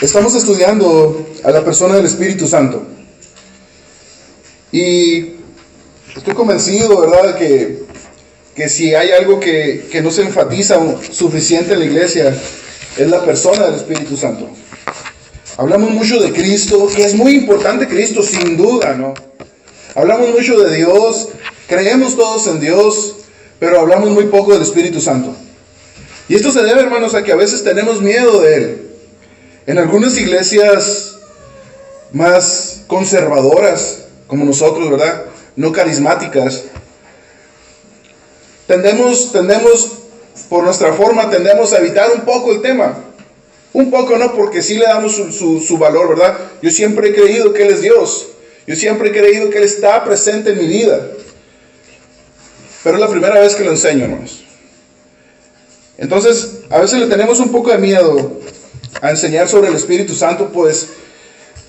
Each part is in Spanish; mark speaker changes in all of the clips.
Speaker 1: Estamos estudiando a la persona del Espíritu Santo. Y estoy convencido, ¿verdad?, que si hay algo que no se enfatiza suficiente en la iglesia, es la persona del Espíritu Santo. Hablamos mucho de Cristo, y es muy importante Cristo, sin duda, ¿no? Hablamos mucho de Dios, creemos todos en Dios, pero hablamos muy poco del Espíritu Santo. Y esto se debe, hermanos, a que a veces tenemos miedo de Él. En algunas iglesias más conservadoras, como nosotros, ¿verdad?, no carismáticas, tendemos, por nuestra forma, tendemos a evitar un poco el tema. Un poco, ¿no? Porque sí le damos su valor, ¿verdad? Yo siempre he creído que Él es Dios. Yo siempre he creído que Él está presente en mi vida. Pero es la primera vez que lo enseño, hermanos. Entonces, a veces le tenemos un poco de miedo a enseñar sobre el Espíritu Santo, pues.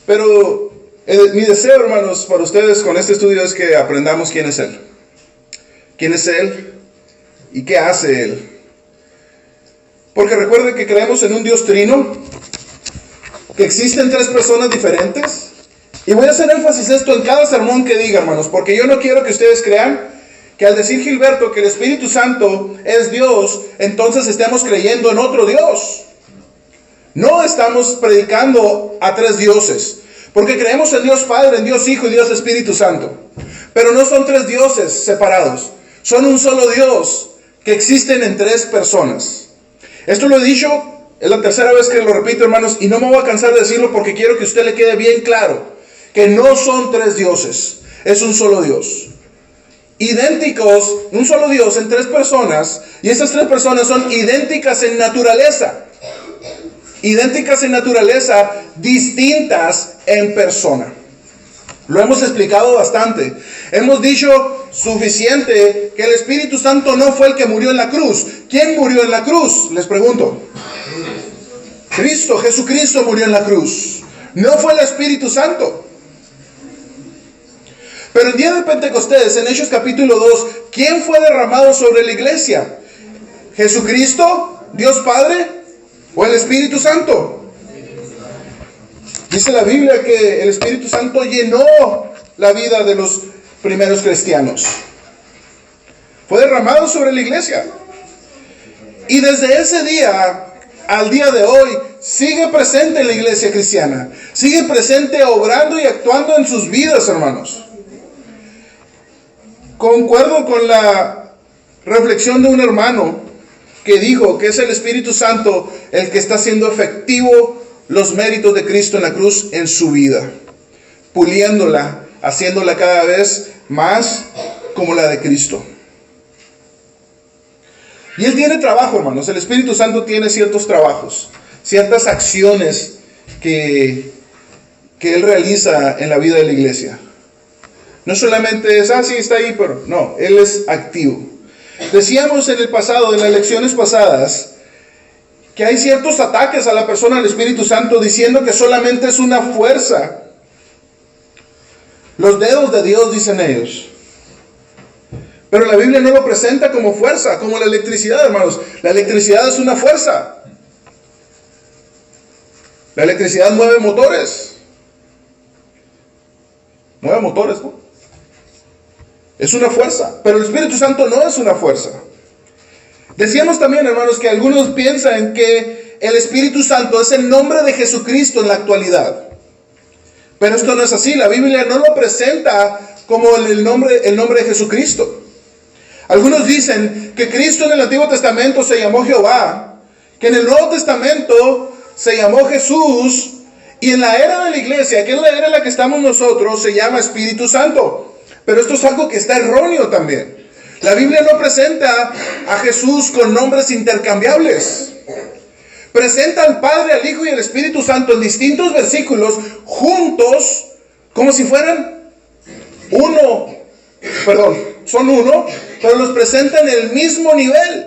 Speaker 1: Pero mi deseo, hermanos, para ustedes con este estudio es que aprendamos quién es Él. ¿Quién es Él? ¿Y qué hace Él? Porque recuerden que creemos en un Dios trino, que existen tres personas diferentes. Y voy a hacer énfasis esto en cada sermón que diga, hermanos, porque yo no quiero que ustedes crean que al decir Gilberto que el Espíritu Santo es Dios, entonces estemos creyendo en otro Dios. No estamos predicando a tres dioses, porque creemos en Dios Padre, en Dios Hijo y Dios Espíritu Santo. Pero no son tres dioses separados, son un solo Dios que existen en tres personas. Esto lo he dicho, es la tercera vez que lo repito, hermanos, y no me voy a cansar de decirlo porque quiero que a usted le quede bien claro que no son tres dioses, es un solo Dios. Idénticos, un solo Dios en tres personas, y esas tres personas son idénticas en naturaleza. Idénticas en naturaleza, distintas en persona. Lo hemos explicado bastante. Hemos dicho suficiente que el Espíritu Santo no fue el que murió en la cruz. ¿Quién murió en la cruz? Les pregunto. Cristo, Jesucristo murió en la cruz. No fue el Espíritu Santo. Pero el día de Pentecostés, en Hechos capítulo 2, ¿quién fue derramado sobre la iglesia? ¿Jesucristo, Dios Padre, o el Espíritu Santo? Dice la Biblia que el Espíritu Santo llenó la vida de los primeros cristianos. Fue derramado sobre la iglesia. Y desde ese día al día de hoy sigue presente en la iglesia cristiana. Sigue presente obrando y actuando en sus vidas, hermanos. Concuerdo con la reflexión de un hermano que dijo que es el Espíritu Santo el que está haciendo efectivo los méritos de Cristo en la cruz en su vida, puliéndola, haciéndola cada vez más como la de Cristo. Y Él tiene trabajo, hermanos. El Espíritu Santo tiene ciertos trabajos, ciertas acciones que Él realiza en la vida de la iglesia. No solamente es, sí, está ahí, pero no, Él es activo. Decíamos en el pasado, en las lecciones pasadas, que hay ciertos ataques a la persona del Espíritu Santo diciendo que solamente es una fuerza. Los dedos de Dios, dicen ellos. Pero la Biblia no lo presenta como fuerza, como la electricidad, hermanos. La electricidad es una fuerza. La electricidad mueve motores. Mueve motores, ¿no? Es una fuerza, pero el Espíritu Santo no es una fuerza. Decíamos también, hermanos, que algunos piensan que el Espíritu Santo es el nombre de Jesucristo en la actualidad. Pero esto no es así. La Biblia no lo presenta como el nombre de Jesucristo. Algunos dicen que Cristo en el Antiguo Testamento se llamó Jehová, que en el Nuevo Testamento se llamó Jesús, y en la era de la iglesia, que es la era en la que estamos nosotros, se llama Espíritu Santo. Pero esto es algo que está erróneo también. La Biblia no presenta a Jesús con nombres intercambiables. Presenta al Padre, al Hijo y al Espíritu Santo en distintos versículos, juntos, como si fueran son uno, pero los presenta en el mismo nivel.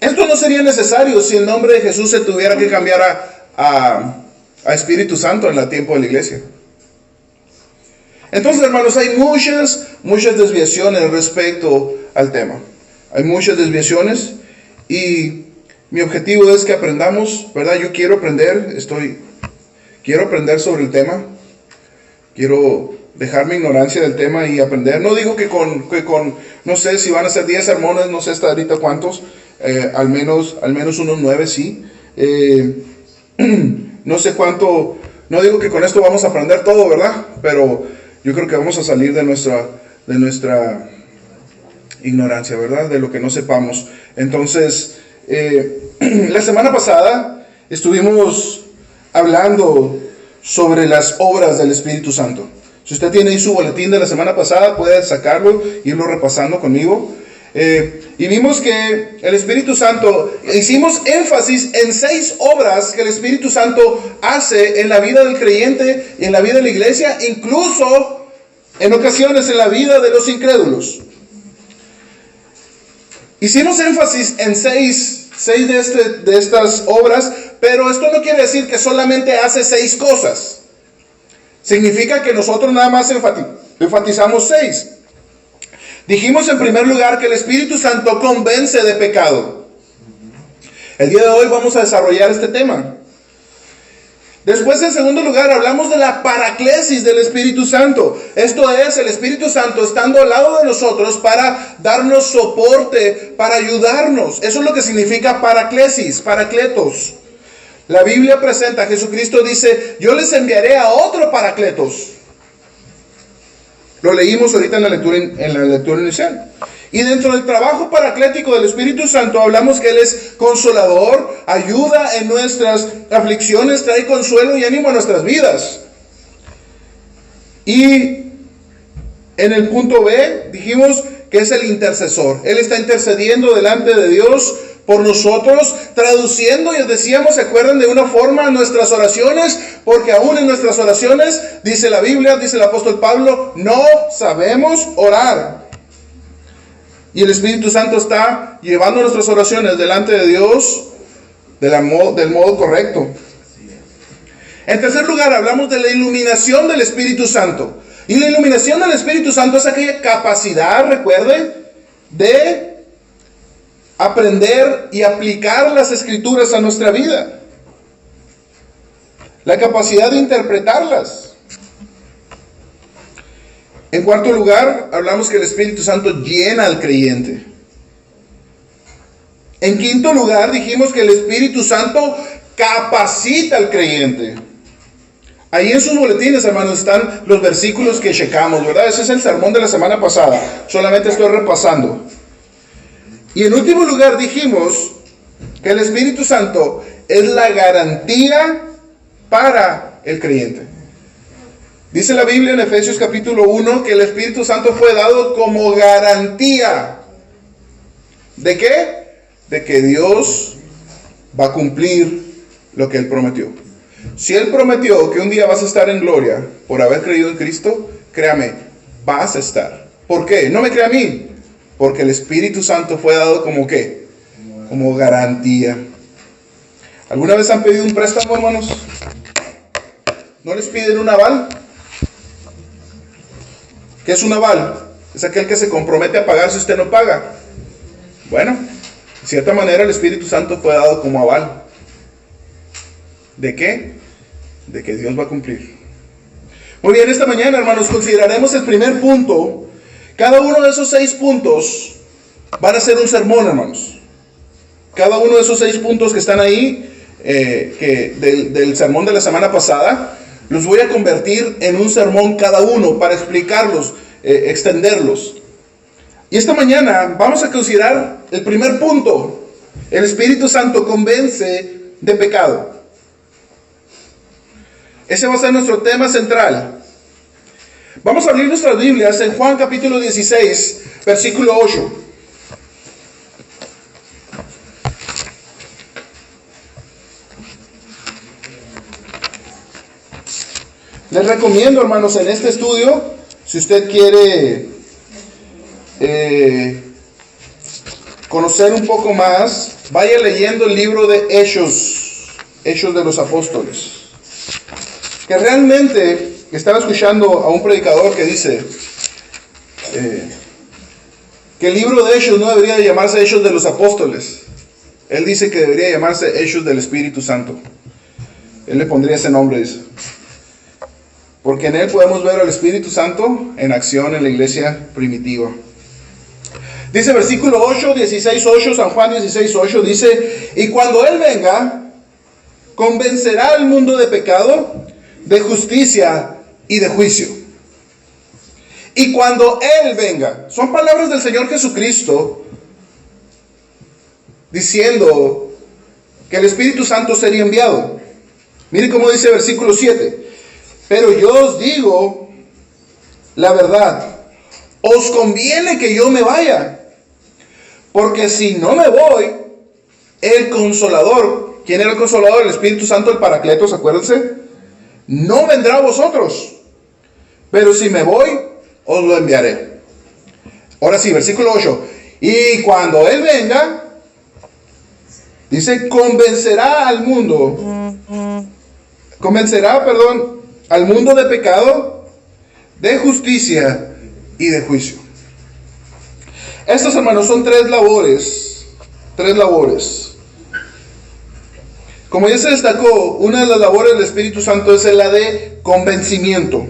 Speaker 1: Esto no sería necesario si el nombre de Jesús se tuviera que cambiar a Espíritu Santo en el tiempo de la iglesia. Entonces, hermanos, hay muchas desviaciones respecto al tema. Hay muchas desviaciones y Mi objetivo es que aprendamos, ¿verdad? Yo quiero aprender, quiero aprender sobre el tema. Quiero dejar mi ignorancia del tema y aprender. No digo que con no sé si van a ser 10 sermones, no sé hasta ahorita cuántos, al menos unos 9, sí. No sé cuánto, no digo que con esto vamos a aprender todo, ¿verdad? Pero yo creo que vamos a salir de nuestra ignorancia, ¿verdad? De lo que no sepamos. Entonces, la semana pasada estuvimos hablando sobre las obras del Espíritu Santo. Si usted tiene ahí su boletín de la semana pasada, puede sacarlo e irlo repasando conmigo. Y vimos que el Espíritu Santo, hicimos énfasis en 6 obras que el Espíritu Santo hace en la vida del creyente y en la vida de la iglesia, incluso en ocasiones en la vida de los incrédulos. Hicimos énfasis en 6 de estas obras, pero esto no quiere decir que solamente hace 6 cosas. Significa que nosotros nada más enfatizamos 6. Dijimos en primer lugar que el Espíritu Santo convence de pecado. El día de hoy vamos a desarrollar este tema. Después, en segundo lugar, hablamos de la paraclesis del Espíritu Santo. Esto es, el Espíritu Santo estando al lado de nosotros para darnos soporte, para ayudarnos. Eso es lo que significa paraclesis, paracletos. La Biblia presenta, Jesucristo dice, yo les enviaré a otro paracletos. Lo leímos ahorita en la lectura inicial. Y dentro del trabajo paraclético del Espíritu Santo hablamos que Él es consolador, ayuda en nuestras aflicciones, trae consuelo y ánimo a nuestras vidas. Y en el punto B dijimos que es el intercesor. Él está intercediendo delante de Dios por nosotros, traduciendo, y decíamos, ¿se acuerdan de una forma nuestras oraciones? Porque aún en nuestras oraciones, dice la Biblia, dice el apóstol Pablo, no sabemos orar. Y el Espíritu Santo está llevando nuestras oraciones delante de Dios del modo correcto. En tercer lugar, hablamos de la iluminación del Espíritu Santo. Y la iluminación del Espíritu Santo es aquella capacidad, recuerden, de aprender y aplicar las Escrituras a nuestra vida. La capacidad de interpretarlas. En cuarto lugar, hablamos que el Espíritu Santo llena al creyente. En quinto lugar, dijimos que el Espíritu Santo capacita al creyente. Ahí en sus boletines, hermanos, están los versículos que checamos, ¿verdad? Ese es el sermón de la semana pasada. Solamente estoy repasando. Y en último lugar, dijimos que el Espíritu Santo es la garantía para el creyente. Dice la Biblia en Efesios capítulo 1 que el Espíritu Santo fue dado como garantía. ¿De qué? De que Dios va a cumplir lo que Él prometió. Si Él prometió que un día vas a estar en gloria por haber creído en Cristo, créame, vas a estar. ¿Por qué? No me crea a mí. Porque el Espíritu Santo fue dado como ¿qué? Como garantía. ¿Alguna vez han pedido un préstamo, hermanos? ¿No les piden un aval? ¿Qué es un aval? Es aquel que se compromete a pagar si usted no paga. Bueno, de cierta manera el Espíritu Santo fue dado como aval. ¿De qué? De que Dios va a cumplir. Muy bien, esta mañana, hermanos, consideraremos el primer punto. Cada uno de esos 6 puntos van a ser un sermón, hermanos. Cada uno de esos 6 puntos que están ahí, del sermón de la semana pasada, los voy a convertir en un sermón cada uno para explicarlos, extenderlos. Y esta mañana vamos a considerar el primer punto. El Espíritu Santo convence de pecado. Ese va a ser nuestro tema central. Vamos a abrir nuestras Biblias en Juan capítulo 16, versículo 8. Les recomiendo, hermanos, en este estudio, si usted quiere conocer un poco más, vaya leyendo el libro de Hechos de los Apóstoles. Que realmente estaba escuchando a un predicador que dice que el libro de Hechos no debería llamarse Hechos de los Apóstoles, él dice que debería llamarse Hechos del Espíritu Santo. Él le pondría ese nombre, dice. Porque en él podemos ver al Espíritu Santo en acción en la iglesia primitiva. Dice versículo 8, 16:8, San Juan 16:8, dice: y cuando él venga, convencerá al mundo de pecado, de justicia y de juicio. Y cuando él venga, son palabras del Señor Jesucristo diciendo que el Espíritu Santo sería enviado. Miren cómo dice versículo 7. Pero yo os digo la verdad, os conviene que yo me vaya, porque si no me voy, el Consolador, ¿quién era el Consolador? El Espíritu Santo, el Paracletos, acuérdense, no vendrá a vosotros, pero si me voy, os lo enviaré. Ahora sí, versículo 8. Y cuando él venga, dice, convencerá al mundo de pecado, de justicia y de juicio. Estos, hermanos, son tres labores. Como ya se destacó, una de las labores del Espíritu Santo es la de convencimiento,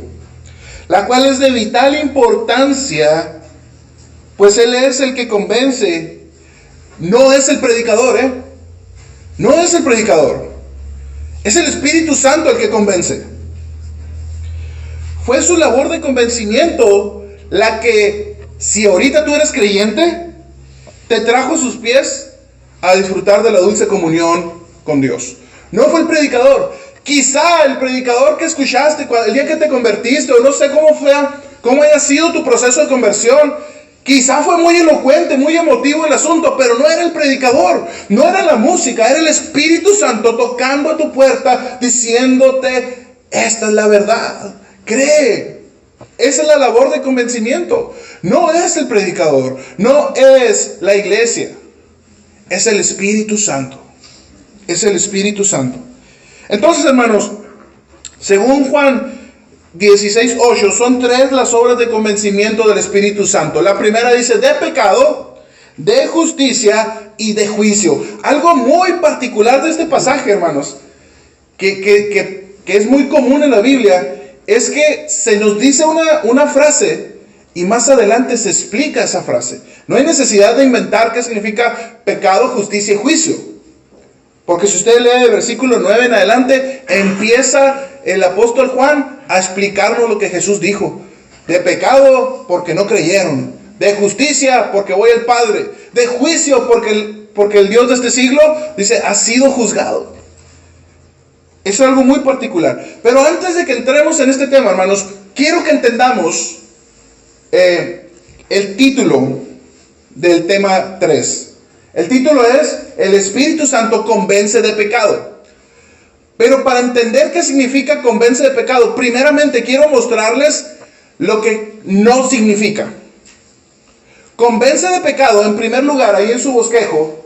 Speaker 1: la cual es de vital importancia, pues Él es el que convence, no es el predicador, no es el predicador, es el Espíritu Santo el que convence. Fue su labor de convencimiento la que, si ahorita tú eres creyente, te trajo a sus pies a disfrutar de la dulce comunión con Dios. No fue el predicador. Quizá el predicador que escuchaste el día que te convertiste, o no sé cómo haya sido tu proceso de conversión, quizá fue muy elocuente, muy emotivo el asunto, pero no era el predicador, no era la música, era el Espíritu Santo tocando a tu puerta, diciéndote, esta es la verdad, cree. Esa es la labor de convencimiento. No es el predicador, no es la iglesia, es el Espíritu Santo. Es el Espíritu Santo. Entonces, hermanos, según Juan 16:8, son tres las obras de convencimiento del Espíritu Santo. La primera dice de pecado, de justicia y de juicio. Algo muy particular de este pasaje, hermanos, que es muy común en la Biblia, es que se nos dice una frase y más adelante se explica esa frase. No hay necesidad de inventar qué significa pecado, justicia y juicio. Porque si usted lee el versículo 9 en adelante, empieza el apóstol Juan a explicarnos lo que Jesús dijo. De pecado, porque no creyeron. De justicia, porque voy al Padre. De juicio, porque el Dios de este siglo, dice, ha sido juzgado. Eso es algo muy particular. Pero antes de que entremos en este tema, hermanos, quiero que entendamos el título del tema 3. El título es: el Espíritu Santo convence de pecado. Pero para entender qué significa convence de pecado, primeramente quiero mostrarles lo que no significa. Convence de pecado, en primer lugar, ahí en su bosquejo,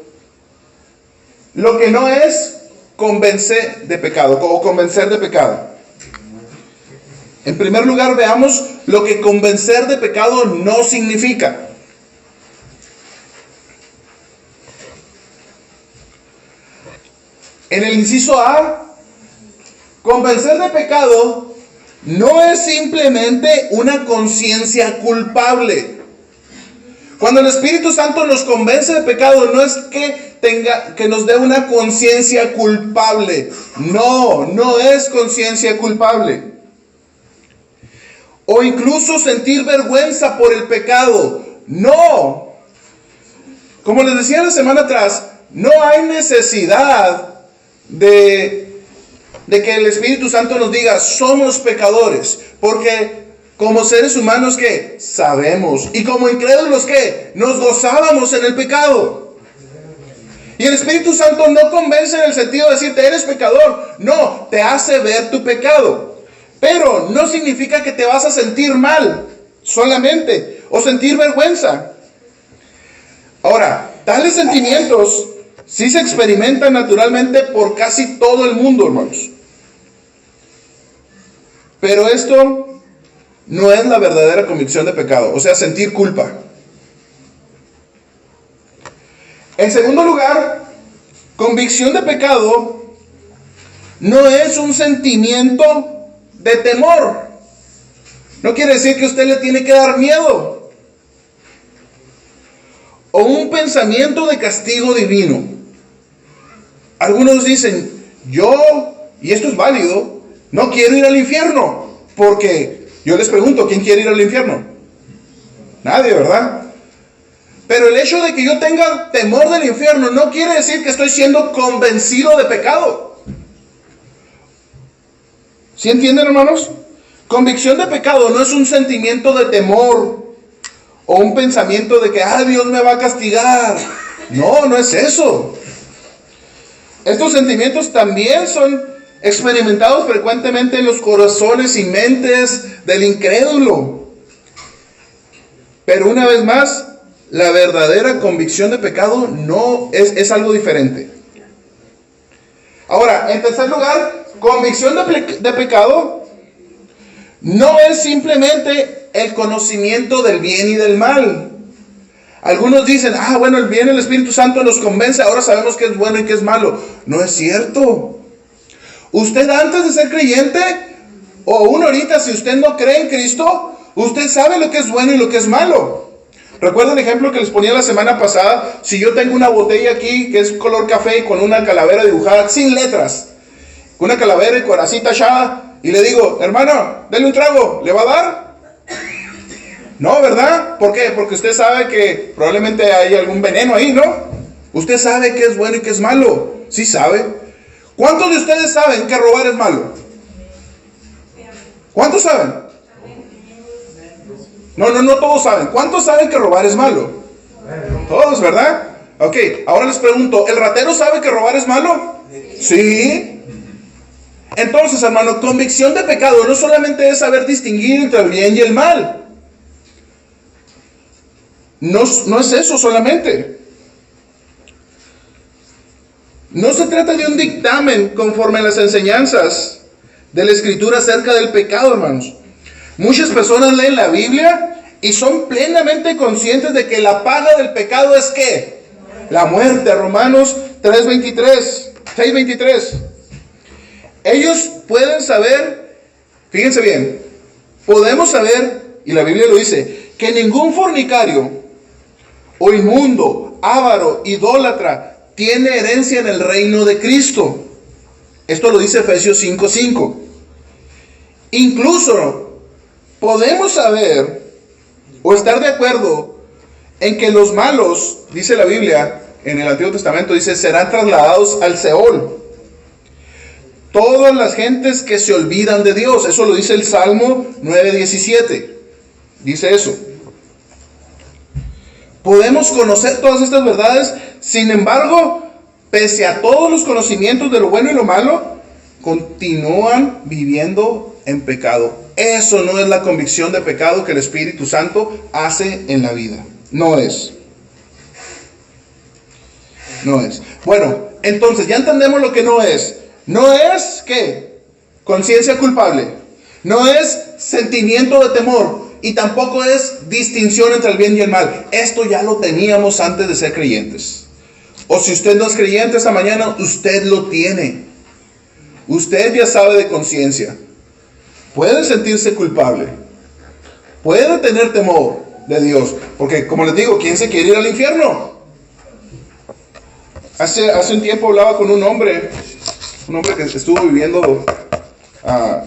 Speaker 1: lo que no es convencer de pecado o convencer de pecado. En primer lugar, veamos lo que convencer de pecado no significa. En el inciso A, convencer de pecado no es simplemente una conciencia culpable. Cuando el Espíritu Santo nos convence de pecado, no es que nos dé una conciencia culpable. No es conciencia culpable. O incluso sentir vergüenza por el pecado. No. Como les decía la semana atrás, no hay necesidad de que el Espíritu Santo nos diga somos pecadores, porque como seres humanos que sabemos, y como incrédulos que nos gozábamos en el pecado. Y el Espíritu Santo no convence en el sentido de decirte eres pecador, no, te hace ver tu pecado, pero no significa que te vas a sentir mal solamente, o sentir vergüenza. Ahora, tales sentimientos sí se experimentan naturalmente por casi todo el mundo, hermanos. Pero esto no es la verdadera convicción de pecado, o sea, sentir culpa. En segundo lugar, Convicción de pecado no es un sentimiento de temor. No quiere decir que usted le tiene que dar miedo. O un pensamiento de castigo divino. Algunos dicen, yo, y esto es válido, no quiero ir al infierno. Porque yo les pregunto, ¿quién quiere ir al infierno? Nadie, ¿verdad? Pero el hecho de que yo tenga temor del infierno no quiere decir que estoy siendo convencido de pecado. ¿Sí entienden, hermanos? Convicción de pecado no es un sentimiento de temor o un pensamiento de que, Dios me va a castigar. No, no es eso. Estos sentimientos también son experimentados frecuentemente en los corazones y mentes del incrédulo. Pero una vez más, la verdadera convicción de pecado no es algo diferente. Ahora, en tercer lugar, convicción de pecado no es simplemente el conocimiento del bien y del mal. Algunos dicen, bueno, el bien, el Espíritu Santo nos convence, ahora sabemos qué es bueno y qué es malo. No es cierto. Usted antes de ser creyente, o aún ahorita, si usted no cree en Cristo, usted sabe lo que es bueno y lo que es malo. Recuerda el ejemplo que les ponía la semana pasada. Si yo tengo una botella aquí que es color café con una calavera dibujada sin letras, una calavera y así tachada, y le digo, hermano, dale un trago, ¿le va a dar? No, ¿verdad? ¿Por qué? Porque usted sabe que probablemente hay algún veneno ahí, ¿no? Usted sabe qué es bueno y qué es malo. Sí sabe. ¿Cuántos de ustedes saben que robar es malo? ¿Cuántos saben? No todos saben. ¿Cuántos saben que robar es malo? Todos, ¿verdad? Ok, ahora les pregunto, ¿el ratero sabe que robar es malo? Sí. Entonces, hermano, convicción de pecado no solamente es saber distinguir entre el bien y el mal. No es eso solamente. No se trata de un dictamen conforme a las enseñanzas de la Escritura acerca del pecado, hermanos. Muchas personas leen la Biblia y son plenamente conscientes de que la paga del pecado es ¿qué? La muerte. Romanos 6:23. Ellos pueden saber, fíjense bien, podemos saber, y la Biblia lo dice, que ningún fornicario o inmundo, avaro, idólatra tiene herencia en el reino de Cristo. Esto lo dice Efesios 5:5. Incluso podemos saber o estar de acuerdo en que los malos, dice la Biblia en el Antiguo Testamento, dice, serán trasladados al Seol. Todas las gentes que se olvidan de Dios. Eso lo dice el Salmo 9:17. Dice eso. Podemos conocer todas estas verdades. Sin embargo, pese a todos los conocimientos de lo bueno y lo malo, continúan viviendo en pecado. Eso no es la convicción de pecado que el Espíritu Santo hace en la vida. No es. Bueno, entonces ya entendemos lo que no es. No es, ¿qué? Conciencia culpable. No es sentimiento de temor. Y tampoco es distinción entre el bien y el mal. Esto ya lo teníamos antes de ser creyentes. O si usted no es creyente esta mañana, usted lo tiene. Usted ya sabe de conciencia. Puede sentirse culpable. Puede tener temor de Dios. Porque, como les digo, ¿quién se quiere ir al infierno? Hace un tiempo hablaba con un hombre que estuvo viviendo,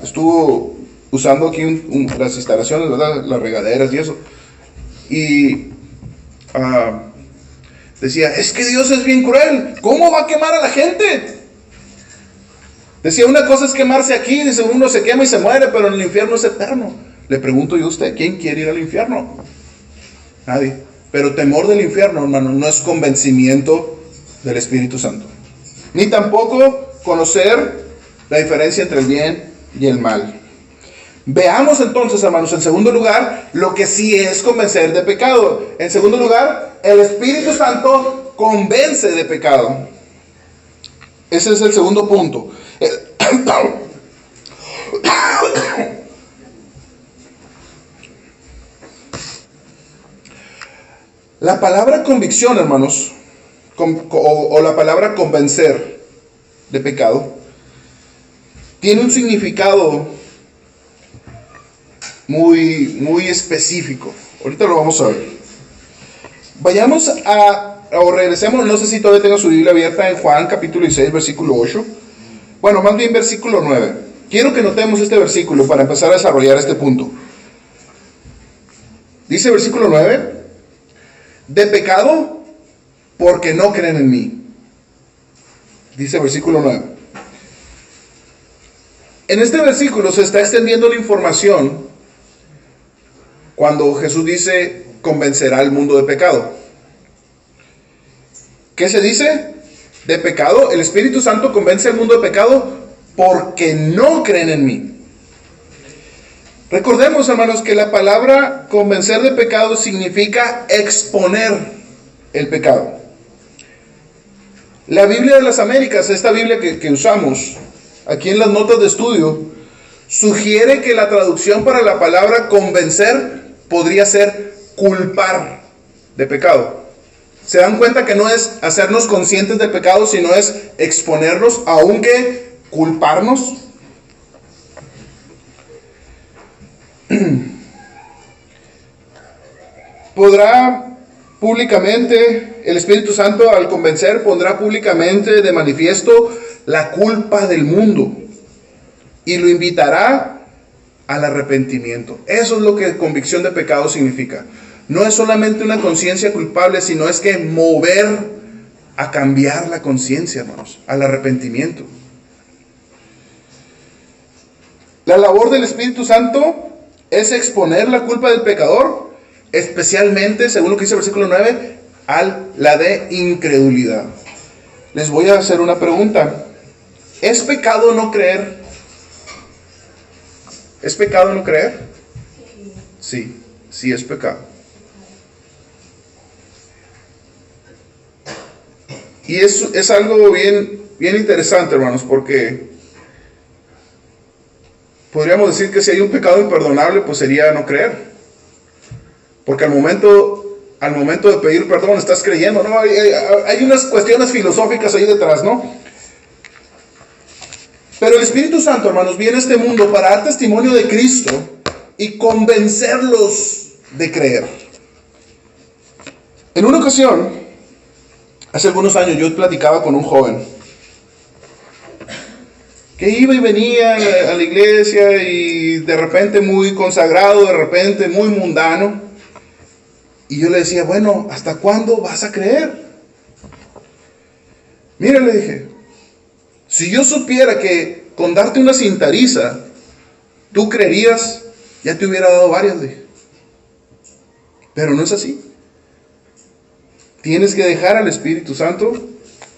Speaker 1: estuvo usando aquí las instalaciones, ¿verdad? Las regaderas y eso. Y decía, es que Dios es bien cruel. ¿Cómo va a quemar a la gente? Decía, una cosa es quemarse aquí, dice, uno se quema y se muere, pero en el infierno es eterno. Le pregunto yo a usted, ¿quién quiere ir al infierno? Nadie. Pero temor del infierno, hermano, no es convencimiento del Espíritu Santo. Ni tampoco conocer la diferencia entre el bien y el mal. Veamos entonces, hermanos, en segundo lugar, lo que sí es convencer de pecado. En segundo lugar, el Espíritu Santo convence de pecado. Ese es el segundo punto. La palabra convicción, hermanos, o la palabra convencer de pecado, tiene un significado muy específico. Ahorita lo vamos a ver. Vayamos o regresemos, no sé si todavía tengo su Biblia abierta, en Juan capítulo 16, versículo 8. Bueno, más bien versículo 9. Quiero que notemos este versículo para empezar a desarrollar este punto. Dice versículo 9, de pecado porque no creen en mí. Dice versículo 9. En este versículo se está extendiendo la información cuando Jesús dice, convencerá al mundo de pecado. ¿Qué se dice? De pecado, el Espíritu Santo convence al mundo de pecado porque no creen en mí. Recordemos, hermanos, que la palabra convencer de pecado significa exponer el pecado. La Biblia de las Américas, esta Biblia que usamos aquí en las notas de estudio, sugiere que la traducción para la palabra convencer podría ser culpar de pecado. Se dan cuenta que no es hacernos conscientes del pecado, sino es exponernos, aunque culparnos. Podrá públicamente, el Espíritu Santo al convencer, pondrá públicamente de manifiesto la culpa del mundo y lo invitará al arrepentimiento. Eso es lo que convicción de pecado significa. No es solamente una conciencia culpable, sino es que mover a cambiar la conciencia, hermanos, al arrepentimiento. La labor del Espíritu Santo es exponer la culpa del pecador, especialmente, según lo que dice el versículo 9, a la de incredulidad. Les voy a hacer una pregunta. ¿Es pecado no creer? ¿Es pecado no creer? Sí, sí es pecado. Y es algo bien interesante, hermanos, porque podríamos decir que si hay un pecado imperdonable, pues sería no creer. Porque al momento de pedir perdón estás creyendo, ¿no? Hay unas cuestiones filosóficas ahí detrás, ¿no? Pero el Espíritu Santo, hermanos, viene a este mundo para dar testimonio de Cristo y convencerlos de creer. En una ocasión, hace algunos años, yo platicaba con un joven que iba y venía a la iglesia y de repente muy consagrado, de repente muy mundano. Y yo le decía, bueno, ¿hasta cuándo vas a creer? Mira, le dije, si yo supiera que con darte una cintariza, tú creerías, ya te hubiera dado varias, le dije. Pero no es así. Tienes que dejar al Espíritu Santo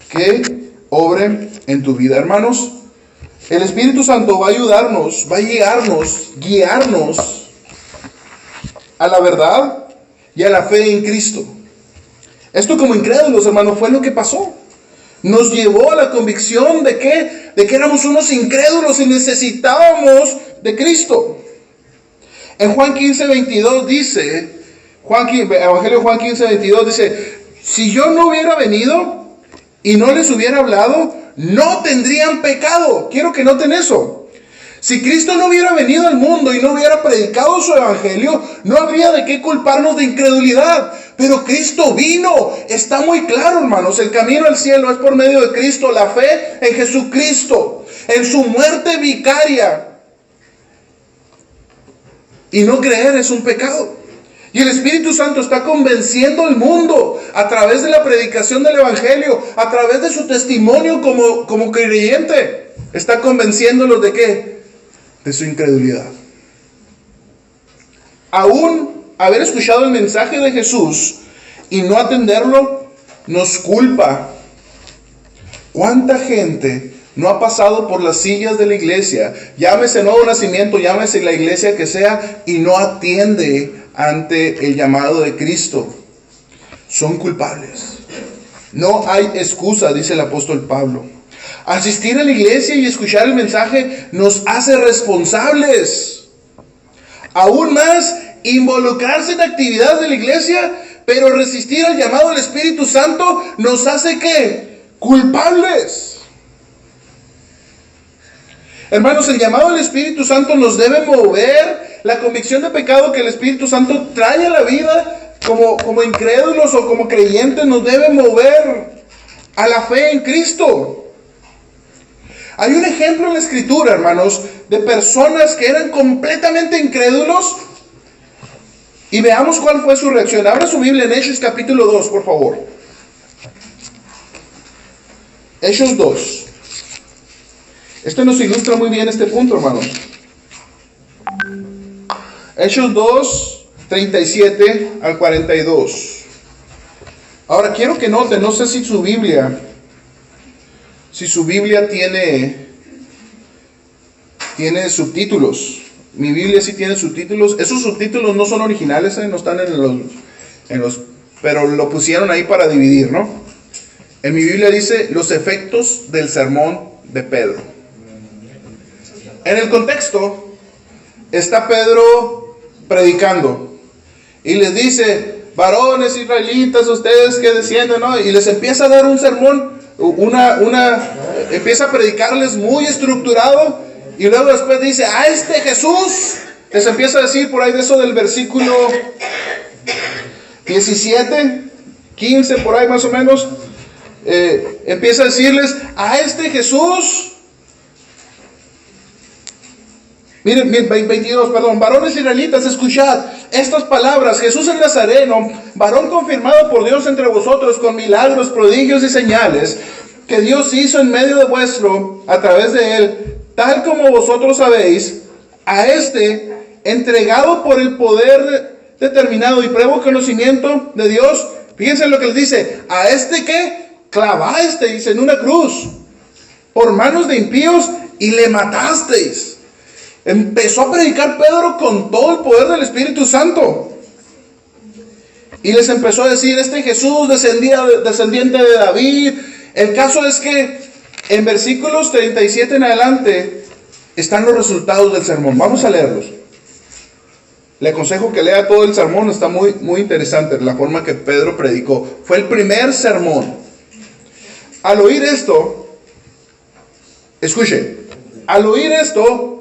Speaker 1: que obre en tu vida, hermanos. El Espíritu Santo va a ayudarnos, va a guiarnos a la verdad y a la fe en Cristo. Esto como incrédulos, hermanos, fue lo que pasó. Nos llevó a la convicción de que éramos unos incrédulos y necesitábamos de Cristo. En Juan 15:22 dice, Evangelio de Juan 15:22 dice, si yo no hubiera venido y no les hubiera hablado, no tendrían pecado. Quiero que noten eso. Si Cristo no hubiera venido al mundo y no hubiera predicado su evangelio, no habría de qué culparnos de incredulidad. Pero Cristo vino. Está muy claro, hermanos. El camino al cielo es por medio de Cristo. La fe en Jesucristo, en su muerte vicaria. Y no creer es un pecado. Y el Espíritu Santo está convenciendo al mundo a través de la predicación del evangelio, a través de su testimonio como creyente. Está convenciéndolos ¿de qué? De su incredulidad. Aún haber escuchado el mensaje de Jesús y no atenderlo nos culpa. ¿Cuánta gente no ha pasado por las sillas de la iglesia? Llámese Nuevo Nacimiento, llámese la iglesia que sea, y no atiende ante el llamado de Cristo. Son culpables. No hay excusa, dice el apóstol Pablo. Asistir a la iglesia y escuchar el mensaje nos hace responsables. Aún más, involucrarse en actividades de la iglesia pero resistir al llamado del Espíritu Santo nos hace ¿qué? Culpables. Hermanos, el llamado del Espíritu Santo nos debe mover. La convicción de pecado que el Espíritu Santo trae a la vida como incrédulos o como creyentes nos debe mover a la fe en Cristo. Hay un ejemplo en la Escritura, hermanos, de personas que eran completamente incrédulos. Y veamos cuál fue su reacción. Abra su Biblia en Hechos capítulo 2, por favor. Hechos 2. Esto nos ilustra muy bien este punto, hermanos. Hechos 2, 37 al 42. Ahora quiero que noten, no sé si su Biblia tiene subtítulos. Mi Biblia sí tiene subtítulos. Esos subtítulos no son originales, no están en los, pero lo pusieron ahí para dividir, ¿no? En mi Biblia dice los efectos del sermón de Pedro. En el contexto está Pedro predicando y les dice: varones israelitas, ustedes que descienden, ¿no? Y les empieza a dar un sermón, empieza a predicarles muy estructurado. Y luego después dice: a este Jesús, les empieza a decir por ahí de eso del versículo 17, 15, por ahí más o menos. Empieza a decirles: a este Jesús. Miren, 22, perdón. Varones israelitas, escuchad estas palabras. Jesús el Nazareno, varón confirmado por Dios entre vosotros con milagros, prodigios y señales, que Dios hizo en medio de vuestro, a través de él, tal como vosotros sabéis, a este, entregado por el poder determinado y pruebo conocimiento de Dios. Fíjense lo que les dice: a este que clavasteis en una cruz por manos de impíos y le matasteis. Empezó a predicar Pedro con todo el poder del Espíritu Santo. Y les empezó a decir: este Jesús descendiente de David. El caso es que en versículos 37 en adelante están los resultados del sermón. Vamos a leerlos. Le aconsejo que lea todo el sermón. Está muy, muy interesante la forma que Pedro predicó. Fue el primer sermón. Al oír esto, escuche, al oír esto,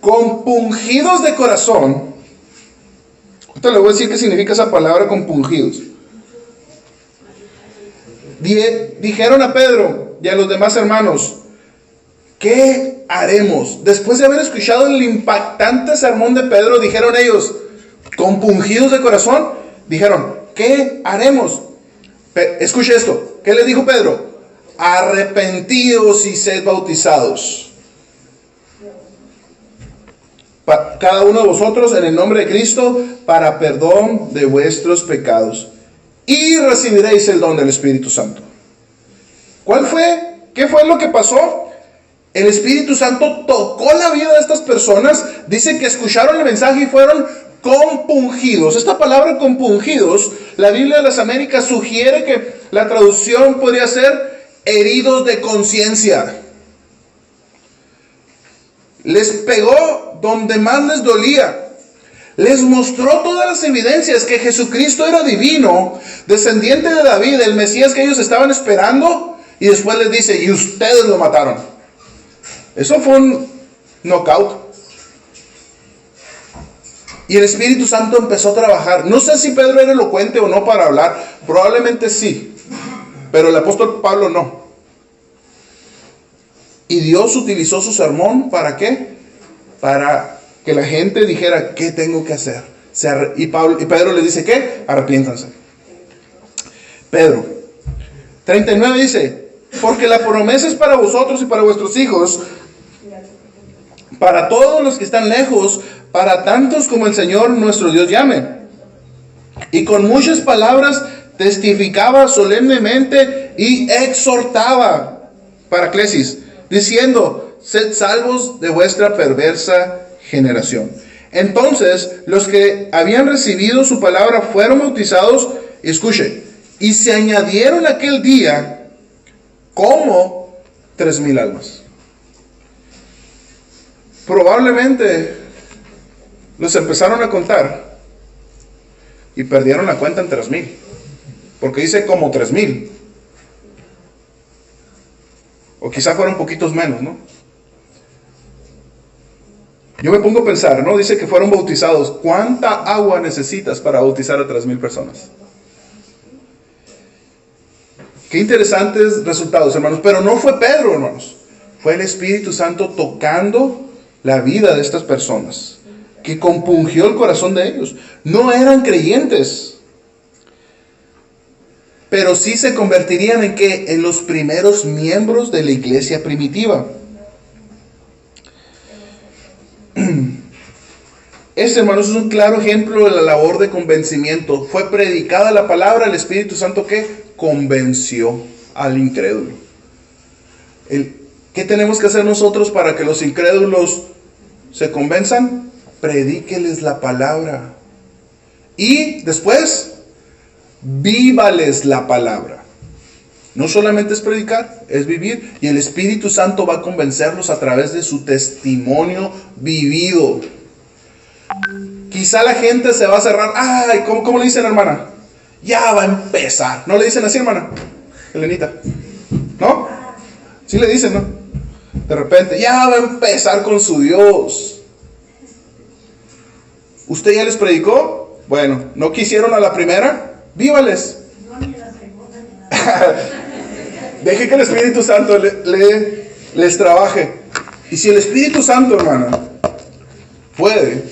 Speaker 1: compungidos de corazón. Ahorita le voy a decir qué significa esa palabra, compungidos. Dijeron a Pedro y a los demás hermanos: ¿qué haremos? Después de haber escuchado el impactante sermón de Pedro, dijeron ellos, compungidos de corazón, dijeron: ¿qué haremos? Escuche esto. ¿Qué les dijo Pedro? Arrepentidos y sed bautizados, cada uno de vosotros, en el nombre de Cristo, para perdón de vuestros pecados, y recibiréis el don del Espíritu Santo. ¿Qué fue lo que pasó? El Espíritu Santo tocó la vida de estas personas. Dice que escucharon el mensaje y fueron compungidos. Esta palabra compungidos, la Biblia de las Américas sugiere que la traducción podría ser heridos de conciencia. Les pegó donde más les dolía. Les mostró todas las evidencias que Jesucristo era divino, descendiente de David, el Mesías que ellos estaban esperando. Y después les dice: y ustedes lo mataron. Eso fue un knockout. Y el Espíritu Santo empezó a trabajar. No sé si Pedro era elocuente o no para hablar. Probablemente sí, pero el apóstol Pablo no. Y Dios utilizó su sermón, ¿para qué? Para que la gente dijera: ¿qué tengo que hacer? Y Pedro les dice: ¿qué? Arrepiéntanse. Pedro 39 dice: porque la promesa es para vosotros y para vuestros hijos, para todos los que están lejos, para tantos como el Señor nuestro Dios llame. Y con muchas palabras testificaba solemnemente y exhortaba, paraclesis, diciendo: sed salvos de vuestra perversa generación. Entonces los que habían recibido su palabra fueron bautizados, escuche, y se añadieron aquel día como 3,000 almas. Probablemente los empezaron a contar y perdieron la cuenta en 3,000. Porque dice como 3,000. O quizá fueron poquitos menos, ¿no? Yo me pongo a pensar, ¿no? Dice que fueron bautizados. ¿Cuánta agua necesitas para bautizar a 3,000 personas? Qué interesantes resultados, hermanos. Pero no fue Pedro, hermanos. Fue el Espíritu Santo tocando la vida de estas personas, que compungió el corazón de ellos. No eran creyentes, pero sí se convertirían en ¿qué? En los primeros miembros de la iglesia primitiva. Este, hermanos, es un claro ejemplo de la labor de convencimiento. Fue predicada la palabra, el Espíritu Santo ¿qué? Convenció al incrédulo. ¿Qué tenemos que hacer nosotros para que los incrédulos se convenzan? Predíqueles la palabra. Y después, vívales la palabra. No solamente es predicar, es vivir. Y el Espíritu Santo va a convencerlos a través de su testimonio vivido. Quizá la gente se va a cerrar. Ay, ¿cómo le dicen, hermana? Ya va a empezar. ¿No le dicen así, hermana Elenita? ¿No? Sí le dicen, ¿no? De repente, ya va a empezar con su Dios. ¿Usted ya les predicó? Bueno, ¿no quisieron a la primera? Vívales. Deje que el Espíritu Santo les trabaje. Y si el Espíritu Santo, hermana, puede.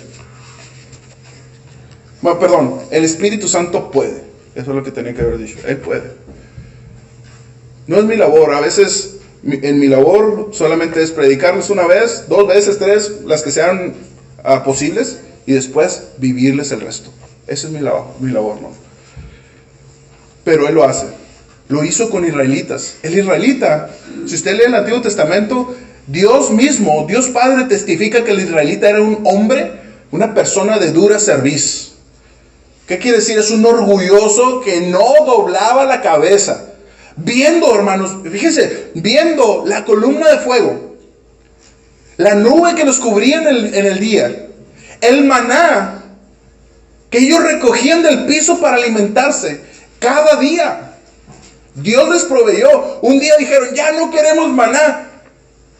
Speaker 1: Bueno, perdón, el Espíritu Santo puede. Eso es lo que tenía que haber dicho. Él puede. No es mi labor. A veces en mi labor solamente es predicarles una vez, 2 veces, 3, las que sean posibles, y después vivirles el resto. Ese es mi labor, ¿no? Pero Él lo hace. Lo hizo con israelitas. El israelita, si usted lee el Antiguo Testamento, Dios mismo, Dios Padre testifica que el israelita era un hombre, una persona de dura cerviz. ¿Qué quiere decir? Es un orgulloso que no doblaba la cabeza. Viendo, hermanos, fíjense, viendo la columna de fuego, la nube que los cubría en el día, el maná que ellos recogían del piso para alimentarse cada día. Dios les proveyó. Un día dijeron, ya no queremos maná.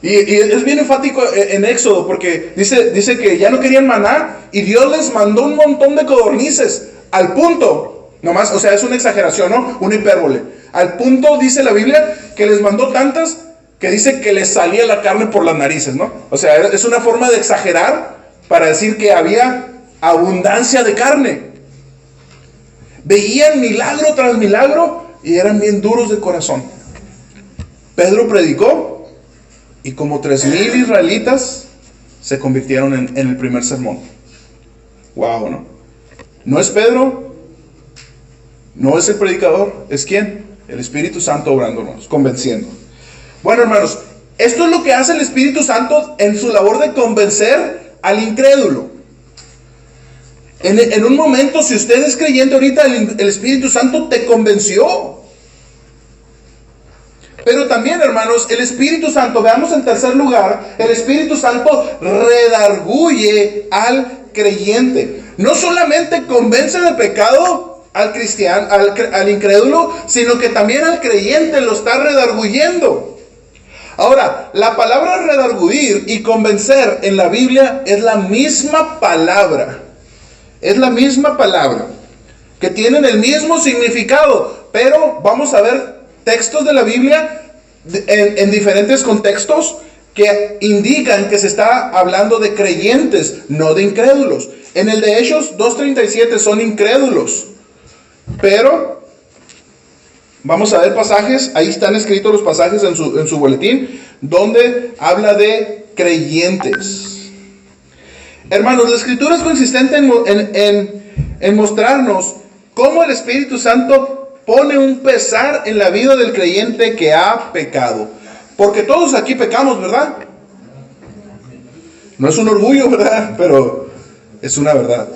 Speaker 1: Y es bien enfático en Éxodo, porque dice que ya no querían maná, y Dios les mandó un montón de codornices, al punto, nomás, o sea, es una exageración, ¿no? Una hipérbole. Al punto, dice la Biblia, que les mandó tantas que dice que les salía la carne por las narices, ¿no? O sea, es una forma de exagerar para decir que había abundancia de carne. Veían milagro tras milagro y eran bien duros de corazón. Pedro predicó y como 3,000 israelitas se convirtieron en el primer sermón. Wow, ¿no? No es Pedro, no es el predicador, ¿es quién? El Espíritu Santo obrándonos, convenciendo. Bueno, hermanos, esto es lo que hace el Espíritu Santo en su labor de convencer al incrédulo. En un momento, si usted es creyente ahorita, el Espíritu Santo te convenció. Pero también, hermanos, el Espíritu Santo, veamos en tercer lugar, el Espíritu Santo redarguye al creyente. No solamente convence de pecado al cristiano, al incrédulo, sino que también al creyente lo está redarguyendo. Ahora, la palabra redarguir y convencer en la Biblia es la misma palabra. Es la misma palabra, que tienen el mismo significado, pero vamos a ver textos de la Biblia en diferentes contextos que indican que se está hablando de creyentes, no de incrédulos. En el de Hechos 2:37 son incrédulos, pero vamos a ver pasajes, ahí están escritos los pasajes en su boletín, donde habla de creyentes. Hermanos, la Escritura es consistente en mostrarnos cómo el Espíritu Santo pone un pesar en la vida del creyente que ha pecado. Porque todos aquí pecamos, ¿verdad? No es un orgullo, ¿verdad? Pero es una verdad.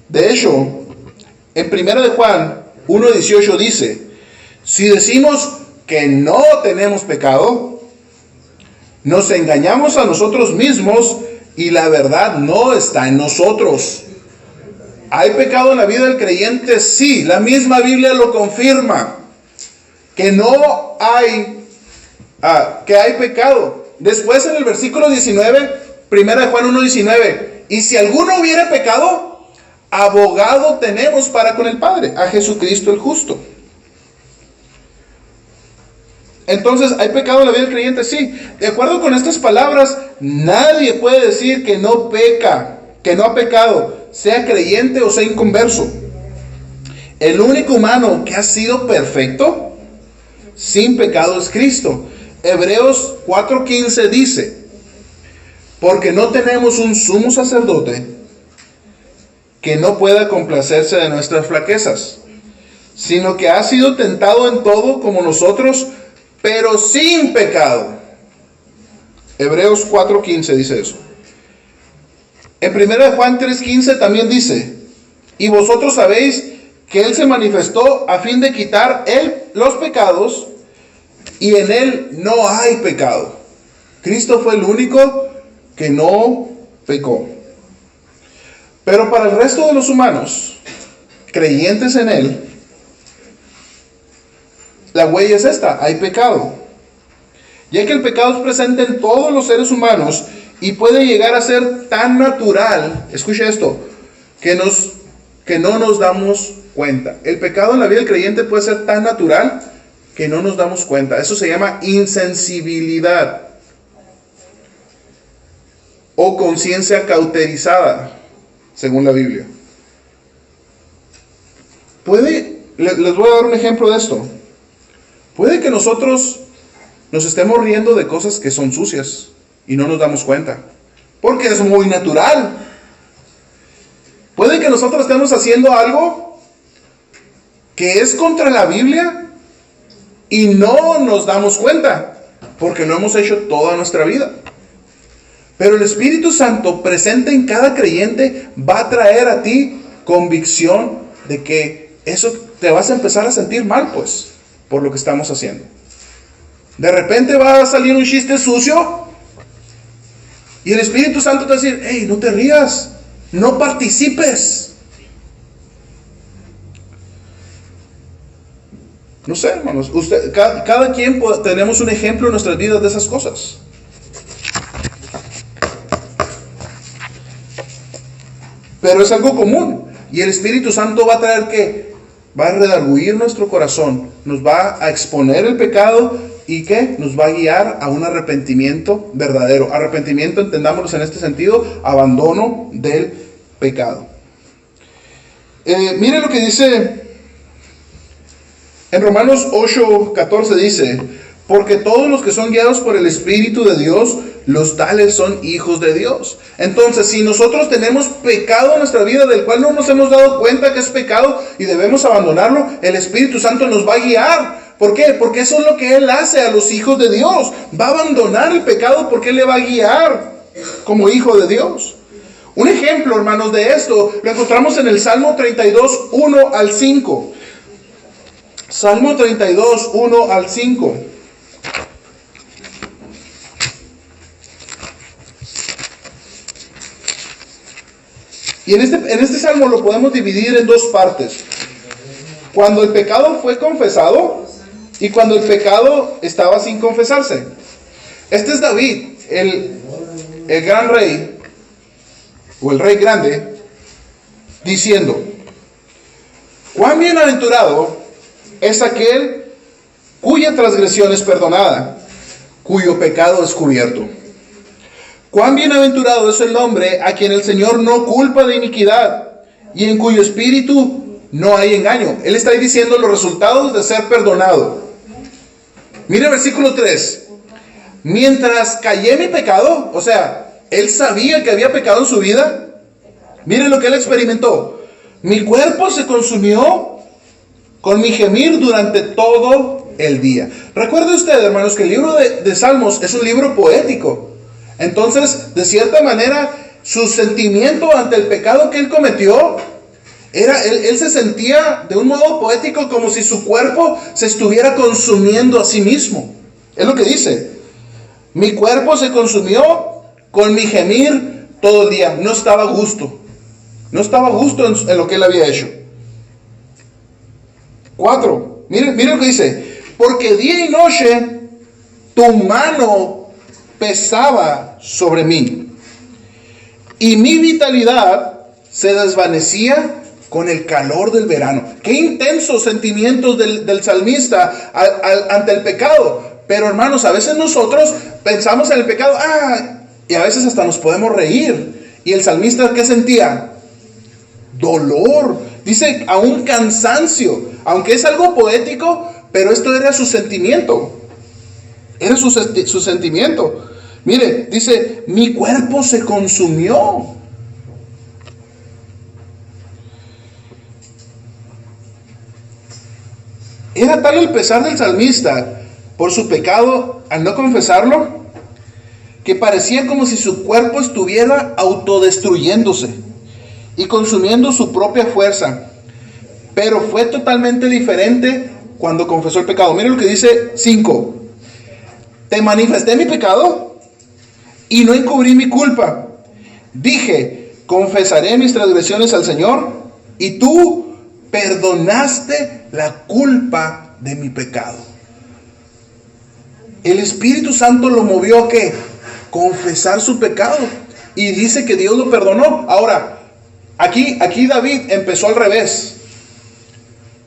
Speaker 1: De hecho, en 1 de Juan 1:18 dice, si decimos que no tenemos pecado, nos engañamos a nosotros mismos y la verdad no está en nosotros. ¿Hay pecado en la vida del creyente? Sí, la misma Biblia lo confirma. Que no hay, que hay pecado. Después en el versículo 19, 1 Juan 1:19, y si alguno hubiera pecado, abogado tenemos para con el Padre, a Jesucristo el justo. Entonces, ¿hay pecado en la vida del creyente? Sí. De acuerdo con estas palabras, nadie puede decir que no peca, que no ha pecado, sea creyente o sea inconverso. El único humano que ha sido perfecto, sin pecado, es Cristo. Hebreos 4:15 dice: porque no tenemos un sumo sacerdote que no pueda complacerse de nuestras flaquezas, sino que ha sido tentado en todo como nosotros, pero sin pecado. Hebreos 4:15 dice eso. En 1 Juan 3:15 también dice: y vosotros sabéis que Él se manifestó a fin de quitar los pecados, y en Él no hay pecado. Cristo fue el único que no pecó. Pero para el resto de los humanos creyentes en Él, la huella es esta: hay pecado. Ya que el pecado es presente en todos los seres humanos y puede llegar a ser tan natural, escuche esto, que no nos damos cuenta. El pecado en la vida del creyente puede ser tan natural que no nos damos cuenta. Eso se llama insensibilidad o conciencia cauterizada, según la Biblia. Les voy a dar un ejemplo de esto. Puede que nosotros nos estemos riendo de cosas que son sucias y no nos damos cuenta, porque es muy natural. Puede que nosotros estemos haciendo algo que es contra la Biblia y no nos damos cuenta, porque lo hemos hecho toda nuestra vida. Pero el Espíritu Santo presente en cada creyente va a traer a ti convicción de que eso te vas a empezar a sentir mal, pues, por lo que estamos haciendo. De repente va a salir un chiste sucio y el Espíritu Santo te va a decir: hey, no te rías, no participes. No sé, hermanos, cada quien tenemos un ejemplo en nuestras vidas de esas cosas. Pero es algo común. Y el Espíritu Santo va a traer que va a redarguir nuestro corazón, nos va a exponer el pecado y que nos va a guiar a un arrepentimiento verdadero. Arrepentimiento, entendámoslo en este sentido, abandono del pecado. Mire lo que dice en Romanos 8:14, dice: porque todos los que son guiados por el Espíritu de Dios, los tales son hijos de Dios. Entonces, si nosotros tenemos pecado en nuestra vida del cual no nos hemos dado cuenta que es pecado y debemos abandonarlo, el Espíritu Santo nos va a guiar. ¿Por qué? Porque eso es lo que Él hace a los hijos de Dios. Va a abandonar el pecado porque Él le va a guiar como hijo de Dios. Un ejemplo, hermanos, de esto lo encontramos en el Salmo 32, 1 al 5. Salmo 32, 1 al 5. Y en este salmo lo podemos dividir en dos partes. Cuando el pecado fue confesado y cuando el pecado estaba sin confesarse. Este es David, el gran rey, o el rey grande, diciendo: cuán bienaventurado es aquel cuya transgresión es perdonada, cuyo pecado es cubierto. Cuán bienaventurado es el hombre a quien el Señor no culpa de iniquidad y en cuyo espíritu no hay engaño. Él está ahí diciendo los resultados de ser perdonado. Mire el versículo 3. Mientras callé mi pecado, o sea, él sabía que había pecado en su vida. Mire lo que él experimentó. Mi cuerpo se consumió con mi gemir durante todo el día. Recuerde usted, hermanos, que el libro de Salmos es un libro poético. Entonces, de cierta manera, su sentimiento ante el pecado que él cometió, él se sentía de un modo poético como si su cuerpo se estuviera consumiendo a sí mismo. Es lo que dice: mi cuerpo se consumió con mi gemir todo el día. No estaba a gusto. No estaba a gusto en lo que él había hecho. 4. Miren lo que dice. Porque día y noche tu mano pesaba sobre mí, y mi vitalidad se desvanecía con el calor del verano. Qué intensos sentimientos del salmista ante el pecado. Pero hermanos, a veces nosotros pensamos en el pecado, y a veces hasta nos podemos reír. Y el salmista, ¿qué sentía? Dolor. Dice, aún cansancio. Aunque es algo poético, pero esto era su sentimiento. Era su sentimiento. Mire, dice, mi cuerpo se consumió. Era tal el pesar del salmista por su pecado al no confesarlo, que parecía como si su cuerpo estuviera autodestruyéndose y consumiendo su propia fuerza. Pero fue totalmente diferente cuando confesó el pecado. Miren lo que dice 5. Te manifesté mi pecado y no encubrí mi culpa. Dije, confesaré mis transgresiones al Señor, y tú perdonaste la culpa de mi pecado. El Espíritu Santo lo movió a ¿qué? Confesar su pecado. Y dice que Dios lo perdonó. Ahora, aquí David empezó al revés.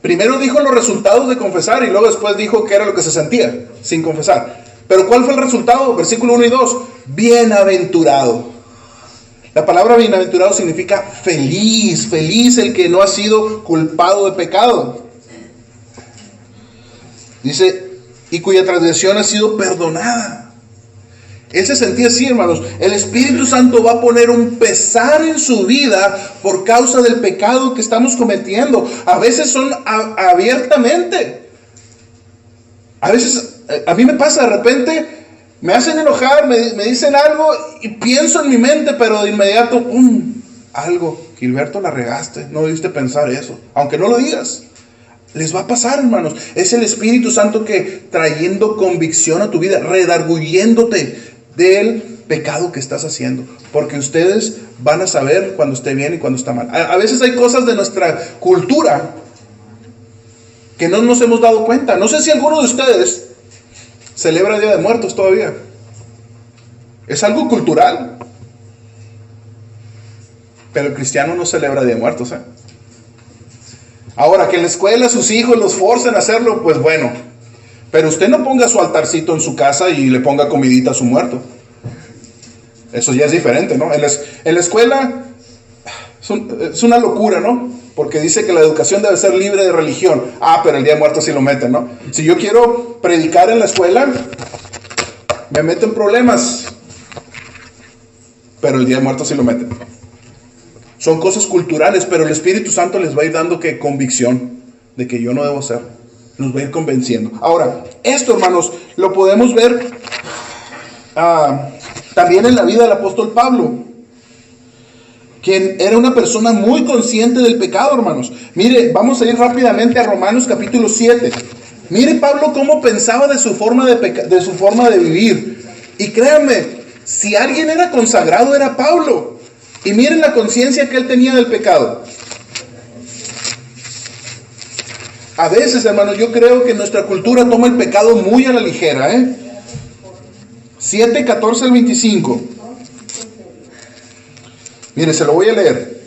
Speaker 1: Primero dijo los resultados de confesar, y luego después dijo qué era lo que se sentía sin confesar. Pero ¿cuál fue el resultado? Versículo 1 y 2. Bienaventurado. La palabra bienaventurado significa feliz. Feliz el que no ha sido culpado de pecado. Dice, y cuya transgresión ha sido perdonada. Él se sentía así, hermanos. El Espíritu Santo va a poner un pesar en su vida por causa del pecado que estamos cometiendo. A veces son abiertamente. A veces, a mí me pasa, de repente me hacen enojar, me dicen algo y pienso en mi mente, pero de inmediato, algo, Gilberto, la regaste, no debiste pensar eso, aunque no lo digas. Les va a pasar, hermanos. Es el Espíritu Santo que trayendo convicción a tu vida, redarguyéndote del pecado que estás haciendo, porque ustedes van a saber cuando esté bien y cuando está mal. A veces hay cosas de nuestra cultura que no nos hemos dado cuenta. No sé si alguno de ustedes celebra el Día de Muertos todavía. Es algo cultural, pero el cristiano no celebra el Día de Muertos, Ahora, que en la escuela sus hijos los forcen a hacerlo, pues bueno. Pero usted no ponga su altarcito en su casa y le ponga comidita a su muerto. Eso ya es diferente, ¿no? En la escuela es una locura, ¿no? Porque dice que la educación debe ser libre de religión. Pero el Día de Muertos sí lo meten, ¿no? Si yo quiero predicar en la escuela, me meten problemas. Pero el Día de Muertos sí lo meten. Son cosas culturales, pero el Espíritu Santo les va a ir dando convicción de que yo no debo hacer. Nos va a ir convenciendo. Ahora, esto, hermanos, lo podemos ver también en la vida del apóstol Pablo, quien era una persona muy consciente del pecado, hermanos. Mire, vamos a ir rápidamente a Romanos capítulo 7. Mire Pablo cómo pensaba de su forma de vivir. Y créanme, si alguien era consagrado era Pablo. Y miren la conciencia que él tenía del pecado. A veces, hermanos, yo creo que nuestra cultura toma el pecado muy a la ligera, 7, 14 al 25. Mire, se lo voy a leer.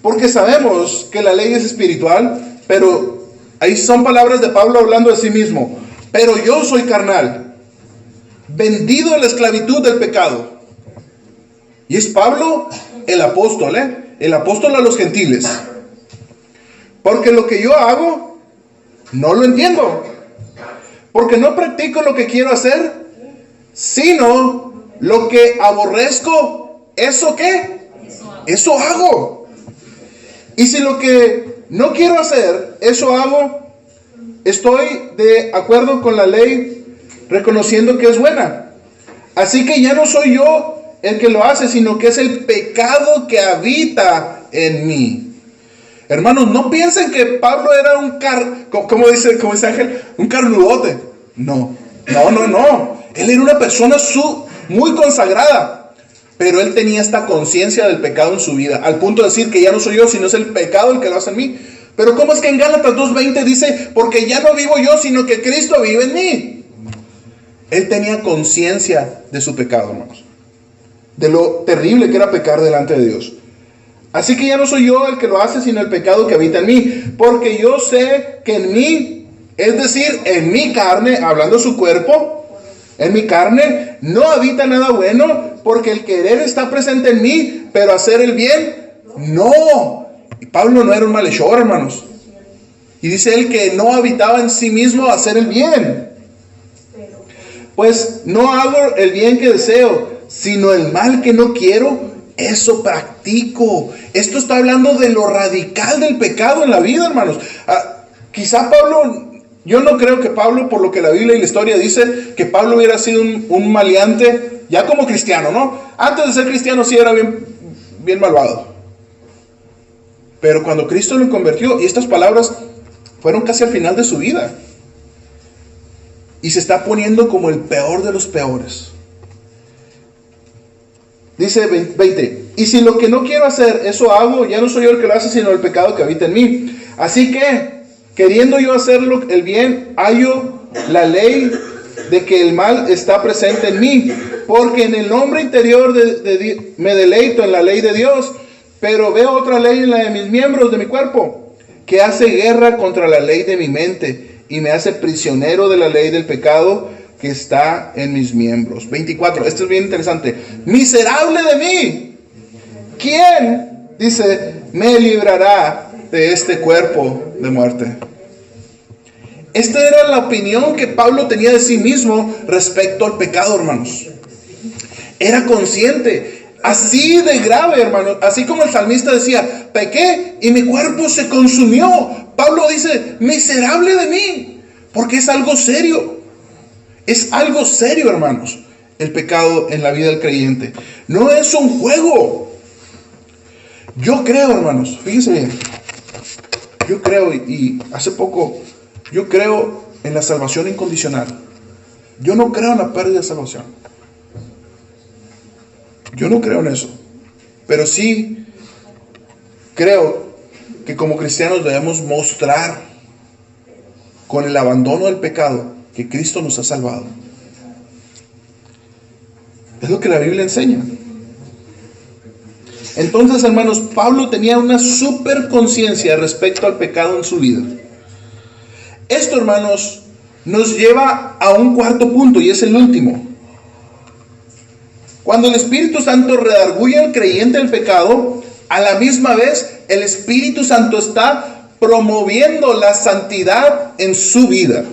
Speaker 1: Porque sabemos que la ley es espiritual, pero ahí son palabras de Pablo hablando de sí mismo. Pero yo soy carnal, vendido a la esclavitud del pecado. Y es Pablo el apóstol, el apóstol a los gentiles. Porque lo que yo hago, no lo entiendo. Porque no practico lo que quiero hacer, sino lo que aborrezco. ¿Eso qué? Eso hago. Y si lo que no quiero hacer, eso hago, estoy de acuerdo con la ley, reconociendo que es buena. Así que ya no soy yo el que lo hace, sino que es el pecado que habita en mí. Hermanos, no piensen que Pablo era como dice Ángel, un carnudote. No. Él era una persona muy consagrada. Pero él tenía esta conciencia del pecado en su vida, al punto de decir que ya no soy yo, sino es el pecado el que lo hace en mí. Pero ¿cómo es que en Gálatas 2:20 dice, porque ya no vivo yo, sino que Cristo vive en mí? Él tenía conciencia de su pecado, hermanos, de lo terrible que era pecar delante de Dios. Así que ya no soy yo el que lo hace, sino el pecado que habita en mí. Porque yo sé que en mí, es decir, en mi carne, hablando de su cuerpo, en mi carne no habita nada bueno, porque el querer está presente en mí, pero hacer el bien, no. Y Pablo no era un malhechor, hermanos. Y dice él que no habitaba en sí mismo hacer el bien. Pues no hago el bien que deseo, sino el mal que no quiero, eso practico. Esto está hablando de lo radical del pecado en la vida, hermanos. Quizá Pablo... Yo no creo que Pablo, por lo que la Biblia y la historia dice, que Pablo hubiera sido un maleante, ya como cristiano, ¿no? Antes de ser cristiano sí era bien malvado. Pero cuando Cristo lo convirtió, y estas palabras fueron casi al final de su vida, y se está poniendo como el peor de los peores. Dice 20, y si lo que no quiero hacer, eso hago, ya no soy yo el que lo hace, sino el pecado que habita en mí. Así que, queriendo yo hacerlo el bien, hallo la ley de que el mal está presente en mí, porque en el hombre interior me deleito en la ley de Dios, pero veo otra ley en la de mis miembros, de mi cuerpo, que hace guerra contra la ley de mi mente y me hace prisionero de la ley del pecado que está en mis miembros. 24, esto es bien interesante. Miserable de mí, ¿quién, dice, me librará de este cuerpo de muerte? Esta era la opinión que Pablo tenía de sí mismo respecto al pecado, hermanos. Era consciente, así de grave, hermanos. Así como el salmista decía, pequé y mi cuerpo se consumió. Pablo dice, miserable de mí, porque es algo serio. Es algo serio, hermanos, el pecado en la vida del creyente. No es un juego. Yo creo, hermanos, fíjense bien. Yo creo, y hace poco, yo creo en la salvación incondicional. Yo no creo en la pérdida de salvación. Yo no creo en eso. Pero sí creo que como cristianos debemos mostrar con el abandono del pecado que Cristo nos ha salvado. Es lo que la Biblia enseña. Entonces, hermanos, Pablo tenía una super conciencia respecto al pecado en su vida. Esto, hermanos, nos lleva a un cuarto punto, y es el último. Cuando el Espíritu Santo redarguye al creyente del pecado, a la misma vez el Espíritu Santo está promoviendo la santidad en su vida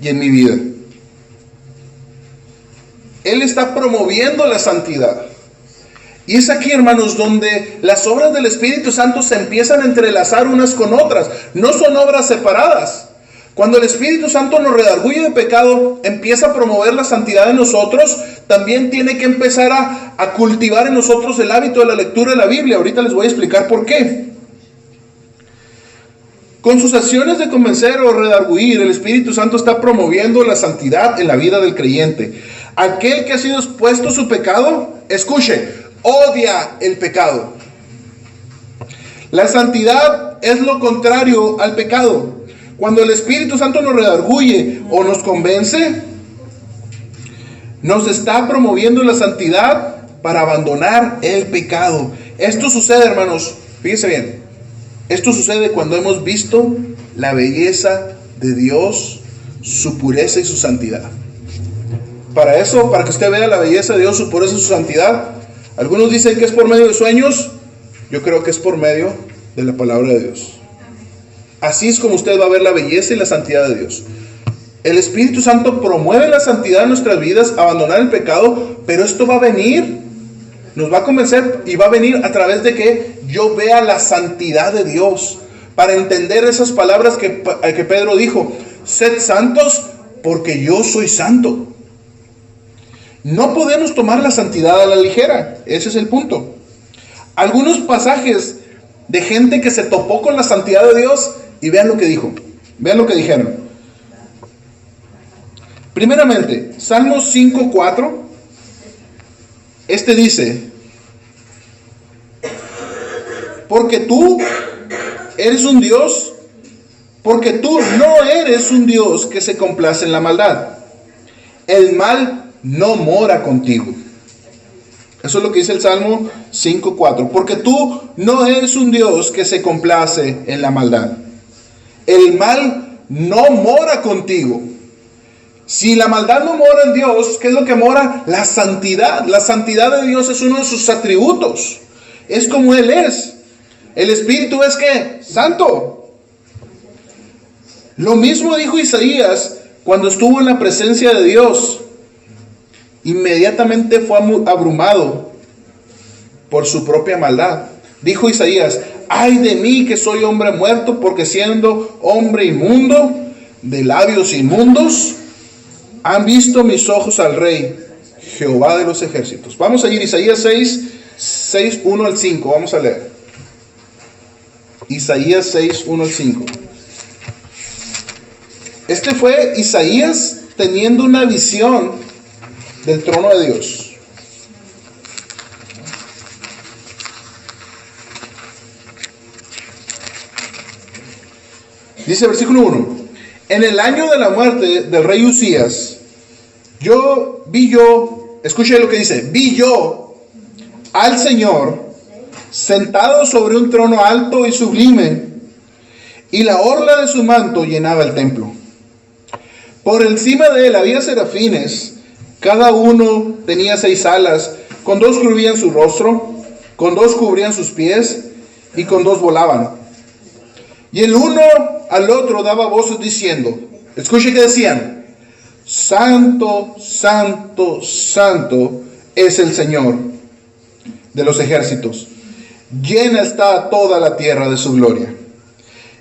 Speaker 1: y en mi vida. Él está promoviendo la santidad. Y es aquí, hermanos, donde las obras del Espíritu Santo se empiezan a entrelazar unas con otras. No son obras separadas. Cuando el Espíritu Santo nos redarguye de pecado, empieza a promover la santidad en nosotros, también tiene que empezar a cultivar en nosotros el hábito de la lectura de la Biblia. Ahorita les voy a explicar por qué. Con sus acciones de convencer o redarguir, el Espíritu Santo está promoviendo la santidad en la vida del creyente. Aquel que ha sido expuesto a su pecado, escuche, odia el pecado. La santidad es lo contrario al pecado. Cuando el Espíritu Santo nos redarguye o nos convence, nos está promoviendo la santidad para abandonar el pecado. Esto sucede, hermanos, fíjense bien, esto sucede cuando hemos visto la belleza de Dios, su pureza y su santidad. Para eso, para que usted vea la belleza de Dios, su pureza y su santidad, algunos dicen que es por medio de sueños. Yo creo que es por medio de la palabra de Dios. Así es como usted va a ver la belleza y la santidad de Dios. El Espíritu Santo promueve la santidad en nuestras vidas, abandonar el pecado, pero esto va a venir, nos va a convencer y va a venir a través de que yo vea la santidad de Dios. Para entender esas palabras que Pedro dijo, sed santos porque yo soy santo. No podemos tomar la santidad a la ligera, ese es el punto. Algunos pasajes de gente que se topó con la santidad de Dios y vean lo que dijo, vean lo que dijeron. Primeramente, Salmos 5:4, este dice, porque tú eres un Dios, porque tú no eres un Dios que se complace en la maldad. El mal no mora contigo. Eso es lo que dice el Salmo 5:4. Porque tú no eres un Dios que se complace en la maldad. El mal no mora contigo. Si la maldad no mora en Dios, ¿qué es lo que mora? La santidad. La santidad de Dios es uno de sus atributos. Es como Él es. El Espíritu es ¿qué? Santo. Lo mismo dijo Isaías cuando estuvo en la presencia de Dios. Inmediatamente fue abrumado por su propia maldad. Dijo Isaías: ay de mí que soy hombre muerto, porque siendo hombre inmundo, de labios inmundos, han visto mis ojos al Rey, Jehová de los ejércitos. Vamos a ir a Isaías 6, 1 al 5. Vamos a leer. Isaías 6, 1 al 5. Este fue Isaías teniendo una visión del trono de Dios. Dice versículo 1: en el año de la muerte del rey Usías, escuche lo que dice, vi yo al Señor sentado sobre un trono alto y sublime, y la orla de su manto llenaba el templo. Por encima de él había serafines, cada uno tenía 6 alas, con 2 cubrían su rostro, con 2 cubrían sus pies, y con 2 volaban. Y el uno al otro daba voces diciendo, escuche que decían: santo, santo, santo es el Señor de los ejércitos, llena está toda la tierra de su gloria.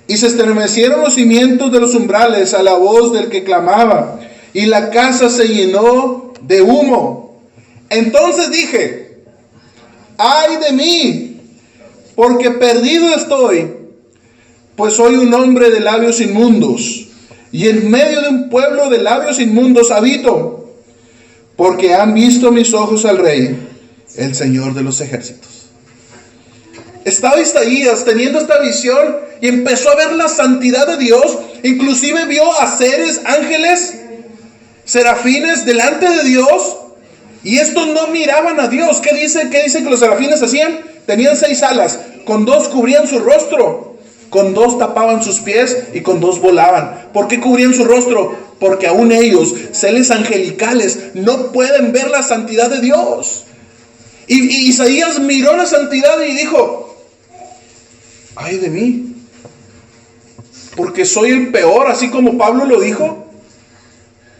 Speaker 1: Y se estremecieron los cimientos de los umbrales a la voz del que clamaba, y la casa se llenó de humo. Entonces dije: ay de mí, porque perdido estoy, pues soy un hombre de labios inmundos, y en medio de un pueblo de labios inmundos habito, porque han visto mis ojos al Rey, el Señor de los ejércitos. Estaba Isaías teniendo esta visión y empezó a ver la santidad de Dios. Inclusive vio a seres, ángeles, serafines delante de Dios, y estos no miraban a Dios. ¿Qué dice que los serafines hacían? Tenían 6 alas, con 2 cubrían su rostro, con 2 tapaban sus pies y con 2 volaban. ¿Por qué cubrían su rostro? Porque aún ellos, seres angelicales, no pueden ver la santidad de Dios. Y Isaías miró la santidad y dijo: ay de mí, porque soy el peor, así como Pablo lo dijo.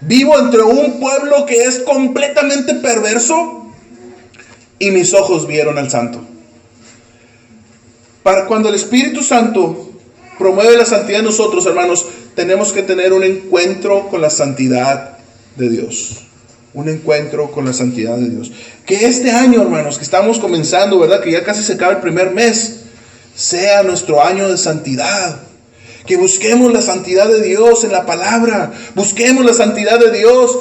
Speaker 1: Vivo entre un pueblo que es completamente perverso, y mis ojos vieron al Santo. Cuando el Espíritu Santo promueve la santidad en nosotros, hermanos, tenemos que tener un encuentro con la santidad de Dios. Un encuentro con la santidad de Dios. Que este año, hermanos, que estamos comenzando, ¿verdad? Que ya casi se acaba el primer mes, sea nuestro año de santidad. Que busquemos la santidad de Dios en la palabra. Busquemos la santidad de Dios,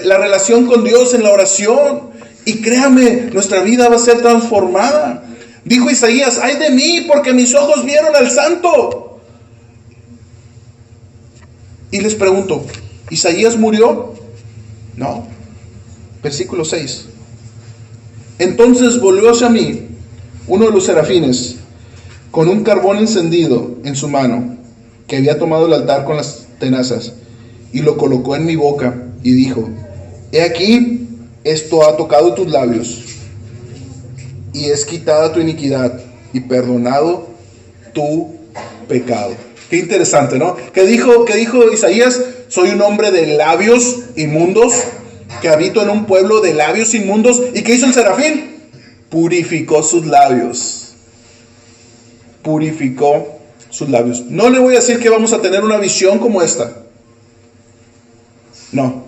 Speaker 1: la relación con Dios en la oración. Y créame, nuestra vida va a ser transformada. Dijo Isaías: ay de mí, porque mis ojos vieron al Santo. Y les pregunto, ¿Isaías murió? No. Versículo 6. Entonces volvió hacia mí uno de los serafines, con un carbón encendido en su mano, que había tomado el altar con las tenazas, y lo colocó en mi boca, y dijo: he aquí, esto ha tocado tus labios, y es quitada tu iniquidad, y perdonado tu pecado. Qué interesante, ¿no? ¿Qué dijo Isaías? Soy un hombre de labios inmundos, que habito en un pueblo de labios inmundos. ¿Y qué hizo el serafín? Purificó sus labios. Purificó sus labios. No le voy a decir que vamos a tener una visión como esta. No.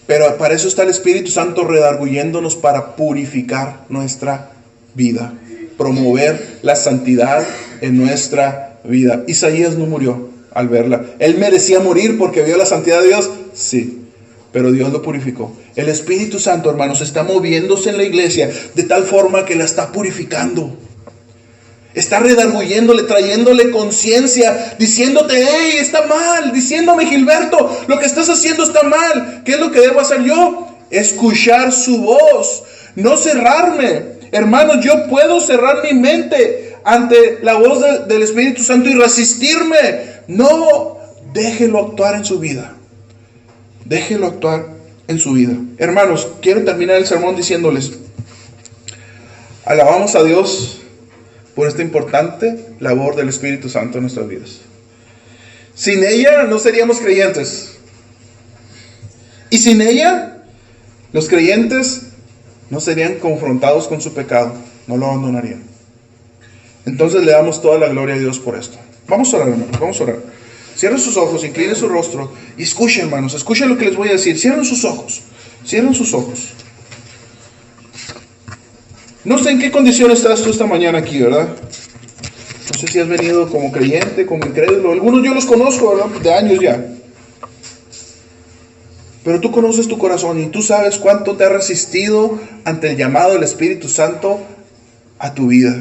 Speaker 1: Pero para eso está el Espíritu Santo redarguyéndonos, para purificar nuestra vida, promover la santidad en nuestra vida. Isaías no murió al verla. Él merecía morir porque vio la santidad de Dios, sí, pero Dios lo purificó. El Espíritu Santo, hermanos, está moviéndose en la iglesia de tal forma que la está purificando. Está redarguyéndole, trayéndole conciencia, diciéndote, hey, está mal, diciéndome, Gilberto, lo que estás haciendo está mal. ¿Qué es lo que debo hacer yo? Escuchar su voz, no cerrarme. Hermanos, yo puedo cerrar mi mente ante la voz del Espíritu Santo y resistirme. No, déjelo actuar en su vida. Déjelo actuar en su vida. Hermanos, quiero terminar el sermón diciéndoles, alabamos a Dios por esta importante labor del Espíritu Santo en nuestras vidas. Sin ella no seríamos creyentes. Y sin ella, los creyentes no serían confrontados con su pecado, no lo abandonarían. Entonces le damos toda la gloria a Dios por esto. Vamos a orar, hermanos, vamos a orar. Cierren sus ojos, inclinen su rostro y escuchen, hermanos, escuchen lo que les voy a decir. Cierren sus ojos, cierren sus ojos. No sé en qué condición estás tú esta mañana aquí, ¿verdad? No sé si has venido como creyente, como incrédulo. Algunos yo los conozco, ¿verdad? De años ya. Pero tú conoces tu corazón y tú sabes cuánto te ha resistido ante el llamado del Espíritu Santo a tu vida.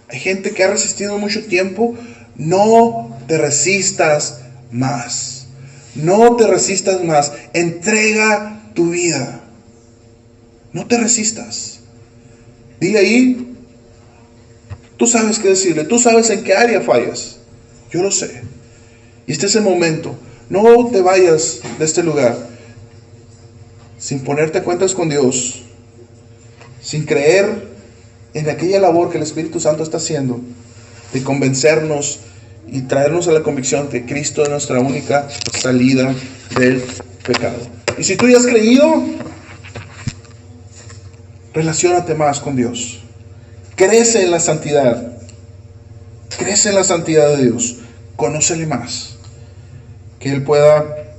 Speaker 1: Hay gente que ha resistido mucho tiempo. No te resistas más. No te resistas más. Entrega tu vida. No te resistas. Dile ahí, tú sabes qué decirle, tú sabes en qué área fallas. Yo lo sé. Y este es el momento. No te vayas de este lugar sin ponerte a cuentas con Dios, sin creer en aquella labor que el Espíritu Santo está haciendo, de convencernos y traernos a la convicción que Cristo es nuestra única salida del pecado. Y si tú ya has creído, relaciónate más con Dios. Crece en la santidad. Crece en la santidad de Dios. Conócele más. Que Él pueda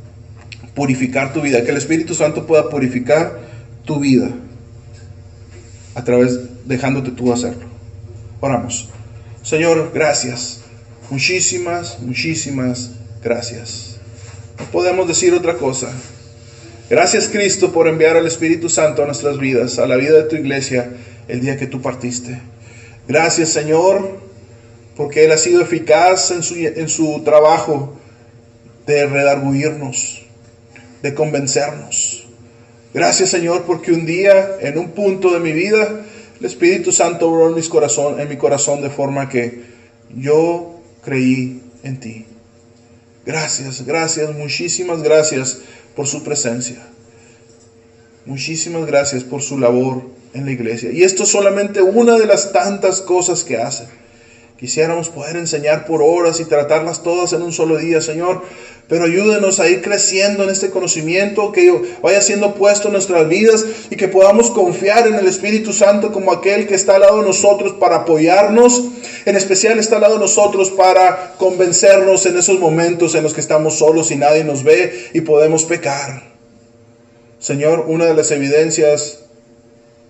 Speaker 1: purificar tu vida. Que el Espíritu Santo pueda purificar tu vida. A través, dejándote tú hacerlo. Oramos. Señor, gracias. Muchísimas, muchísimas gracias. No podemos decir otra cosa. Gracias, Cristo, por enviar al Espíritu Santo a nuestras vidas, a la vida de tu iglesia, el día que tú partiste. Gracias, Señor, porque Él ha sido eficaz en su trabajo de redarguirnos, de convencernos. Gracias, Señor, porque un día, en un punto de mi vida, el Espíritu Santo obró en mi corazón de forma que yo creí en ti. Gracias, gracias, muchísimas gracias por su presencia. Muchísimas gracias por su labor en la iglesia. Y esto es solamente una de las tantas cosas que hace. Quisiéramos poder enseñar por horas y tratarlas todas en un solo día, Señor. Pero ayúdenos a ir creciendo en este conocimiento, que vaya siendo puesto en nuestras vidas y que podamos confiar en el Espíritu Santo como aquel que está al lado de nosotros para apoyarnos. En especial está al lado de nosotros para convencernos en esos momentos en los que estamos solos y nadie nos ve y podemos pecar. Señor, una de las evidencias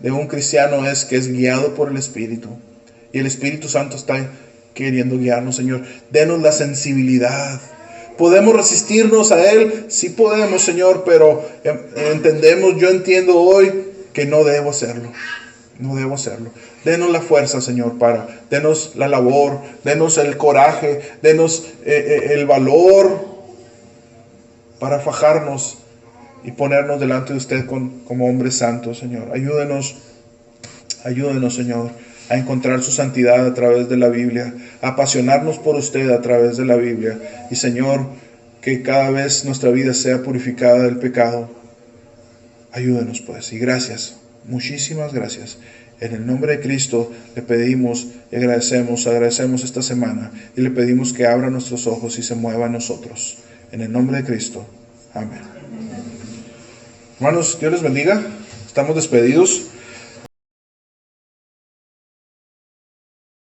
Speaker 1: de un cristiano es que es guiado por el Espíritu. Y el Espíritu Santo está queriendo guiarnos, Señor. Denos la sensibilidad. ¿Podemos resistirnos a Él? Sí podemos, Señor, pero yo entiendo hoy que no debo hacerlo. No debo hacerlo. Denos la fuerza, Señor, denos la labor, denos el coraje, denos el valor para fajarnos y ponernos delante de usted como hombres santos, Señor. Ayúdenos, Señor, a encontrar su santidad a través de la Biblia, a apasionarnos por usted a través de la Biblia. Y, Señor, que cada vez nuestra vida sea purificada del pecado. Ayúdenos, pues, y gracias, muchísimas gracias. En el nombre de Cristo le pedimos y agradecemos esta semana y le pedimos que abra nuestros ojos y se mueva en nosotros. En el nombre de Cristo. Amén. Hermanos, Dios les bendiga. Estamos despedidos.